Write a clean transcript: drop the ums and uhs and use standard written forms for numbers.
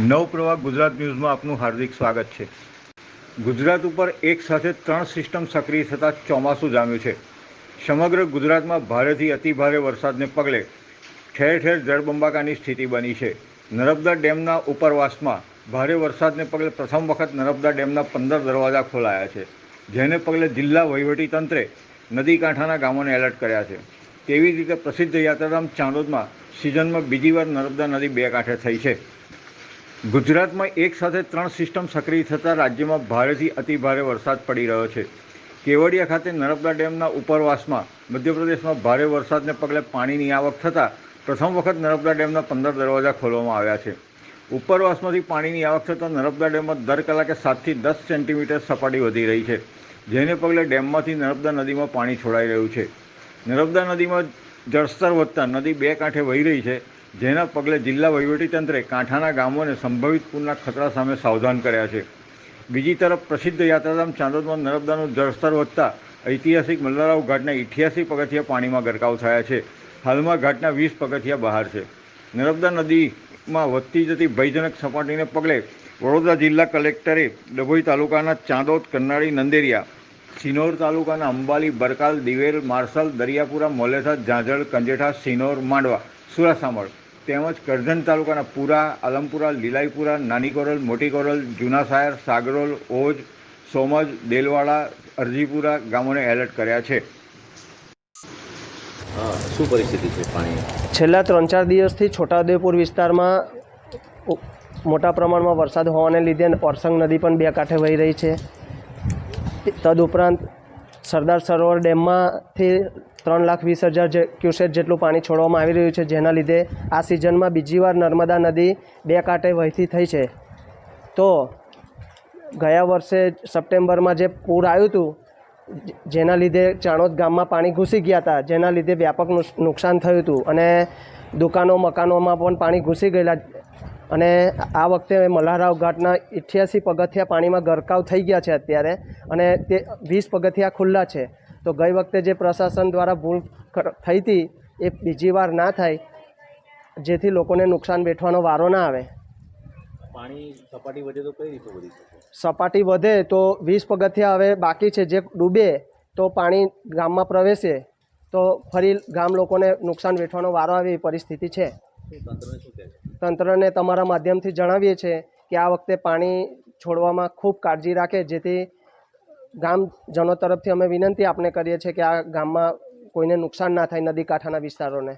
નવપ્રવાહ ગુજરાત ન્યૂઝમાં આપનું હાર્દિક સ્વાગત છે। ગુજરાત ઉપર એક સાથે 3 સિસ્ટમ સક્રિય થતાં ચોમાસું જામ્યું છે। સમગ્ર ગુજરાતમાં ભારેથી અતિભારે વરસાદને પગલે ઠેર ઠેર જળબંબાકારની સ્થિતિ બની છે। નર્મદા ડેમના ઉપરવાસમાં ભારે વરસાદને પગલે પ્રથમ વખત નર્મદા ડેમના 15 દરવાજા ખોલાયા છે, જેને પગલે જિલ્લા વહીવટીતંત્રે નદી કાંઠાના ગામોને એલર્ટ કર્યા છે। તેવી જ રીતે પ્રસિદ્ધ યાત્રાધામ ચાંદોદમાં સિઝનમાં બીજી વાર નર્મદા નદી બે કાંઠે થઈ છે। ગુજરાતમાં એક સાથે 3 સિસ્ટમ સક્રિય થતાં રાજ્યમાં ભારેથી અતિભારે વરસાદ પડી રહ્યો છે। કેવડિયા ખાતે નર્મદા ડેમના ઉપરવાસમાં મધ્યપ્રદેશમાં ભારે વરસાદને પગલે પાણીની આવક થતાં પ્રથમ વખત નર્મદા ડેમના 15 દરવાજા ખોલવામાં આવ્યા છે। ઉપરવાસમાંથી પાણીની આવક થતાં નર્મદા ડેમમાં દર કલાકે 7 થી 10 સેન્ટીમીટર સપાટી વધી રહી છે, જેને પગલે ડેમમાંથી નર્મદા નદીમાં પાણી છોડાઈ રહ્યું છે। નર્મદા નદીમાં જળસ્તર વધતા નદી બે કાંઠે વહી રહી છે, જેના પગલે જિલ્લા વહીવટીતંત્રે કાંઠાના ગામોને સંભવિત પૂરના ખતરા સામે સાવધાન કર્યા છે। બીજી તરફ પ્રસિદ્ધ યાત્રાધામ ચાંદોદમાં નર્મદાનું જળસ્તર વધતા ઐતિહાસિક મલ્હારરાવ ઘાટના 88 પગથિયા પાણીમાં ગરકાવ થયા છે। હાલમાં ઘાટના 20 પગથિયા બહાર છે। નર્મદા નદીમાં વધતી જતી ભયજનક સપાટીને પગલે વડોદરા જિલ્લા કલેક્ટરે ડભોઈ તાલુકાના ચાંદોદ, કરનાળી, નંદેરિયા, સિનોર તાલુકાના અંબાલી, બરકાલ, દિવેલ, માર્શલ, દરિયાપુરા, મોલેથા, ઝાંઝળ, કંજેઠા, સિનોર, માંડવા, સુરાસામળ તેમજ કરજણ તાલુકાના પુરા, આલમપુરા, લીલાઈપુરા, નાની કોરલ, મોટી કોરલ, જૂના શાયર, સાગરોલ, ઓજ, સોમજ, દેલવાડા, અરજીપુરા ગામોને એલર્ટ કર્યા છે। શું પરિસ્થિતિ છે પાણીની? છેલ્લા 3-4 દિવસથી છોટાઉદેપુર વિસ્તારમાં મોટા પ્રમાણમાં વરસાદ હોવાને લીધે ઓરસંગ નદી પણ બે કાંઠે વહી રહી છે। તદુપરાંત સરદાર સરોવર ડેમમાંથી 3,20,000 ક્યુસેક જેટલું પાણી છોડવામાં આવી રહ્યું છે, જેના લીધે આ સિઝનમાં બીજી વાર નર્મદા નદી બે કાંઠે વહેતી થઈ છે। તો ગયા વર્ષે સપ્ટેમ્બરમાં જે પૂર આવ્યું હતું, જેના લીધે ચાણોદ ગામમાં પાણી ઘૂસી ગયા હતા, જેના લીધે વ્યાપક નુકસાન થયું હતું અને દુકાનો મકાનોમાં પણ પાણી ઘૂસી ગયેલા અને આ વખતે મલ્હારરાવ ઘાટના 88 પગથિયા પાણીમાં ગરકાવ થઈ ગયા છે અત્યારે અને તે 20 પગથિયા ખુલ્લા છે। તો ગઈ વખતે જે પ્રશાસન દ્વારા ભૂલ થઈ હતી એ બીજી વાર ના થાય, જેથી લોકોને નુકસાન વેઠવાનો વારો ના આવે। પાણી સપાટી વધે તો કઈ રીતે વધી શકે? સપાટી વધે તો 20 પગથિયા હવે બાકી છે, જે ડૂબે તો પાણી ગામમાં પ્રવેશે તો ફરી ગામ લોકોને નુકસાન વેઠવાનો વારો આવે એ પરિસ્થિતિ છે। તંત્રને શું કહે છે? તંત્રને તમારા માધ્યમથી જણાવીએ છીએ કે આ વખતે પાણી છોડવામાં ખૂબ કાળજી રાખે, જેથી ગામજનો તરફથી અમે વિનંતી આપને કરીએ છીએ કે આ ગામમાં કોઈને નુકસાન ના થાય, નદી કાંઠાના વિસ્તારોને।